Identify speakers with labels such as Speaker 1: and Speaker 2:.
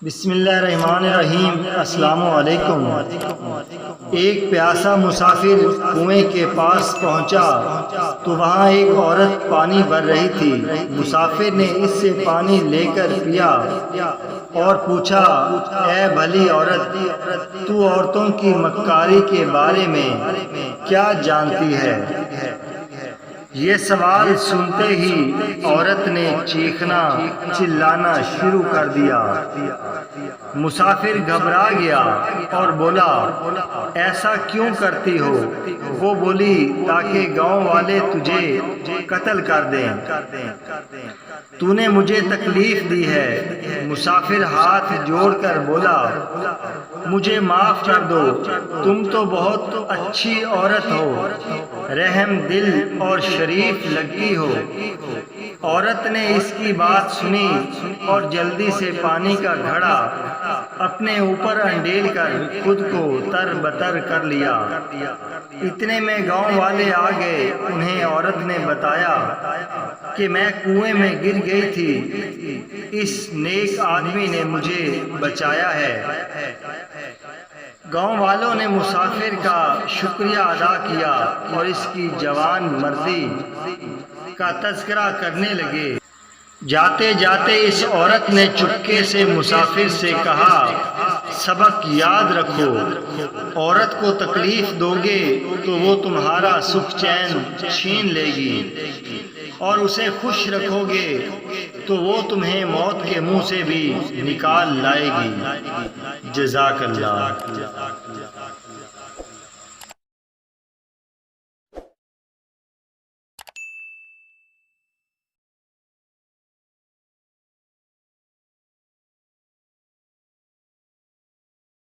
Speaker 1: بسم اللہ الرحمن الرحیم۔ السلام علیکم۔ ایک پیاسا مسافر کنویں کے پاس پہنچا تو وہاں ایک عورت پانی بھر رہی تھی۔ مسافر نے اس سے پانی لے کر پیا اور پوچھا، اے بھلی عورت، تو عورتوں کی مکاری کے بارے میں کیا جانتی ہے؟ یہ سوال سنتے ہی عورت نے چیخنا چلانا شروع کر دیا۔ مسافر گھبرا گیا اور بولا، ایسا کیوں کرتی ہو؟ وہ بولی، تاکہ گاؤں والے تجھے قتل کر دیں۔ تو نے مجھے تکلیف دی ہے۔ مسافر ہاتھ جوڑ کر بولا، مجھے معاف کر دو، تم تو بہت اچھی عورت ہو، رحم دل اور شریف لگتی ہو۔ عورت نے اس کی بات سنی اور جلدی سے پانی کا گھڑا اپنے اوپر انڈیل کر خود کو تر بتر کر لیا۔ اتنے میں گاؤں والے آ گئے۔ انہیں عورت نے بتایا کہ میں کنویں میں گر گئی تھی، اس نیک آدمی نے مجھے بچایا ہے۔ گاؤں والوں نے مسافر کا شکریہ ادا کیا اور اس کی جوان مردی کا تذکرہ کرنے لگے۔ جاتے جاتے اس عورت نے چپکے سے مسافر سے کہا، سبق یاد رکھو، عورت کو تکلیف دو گے تو وہ تمہارا سکھ چین چھین لے گی، اور اسے خوش رکھو گے تو وہ تمہیں موت کے منہ سے بھی نکال لائے گی۔ جزاک اللہ۔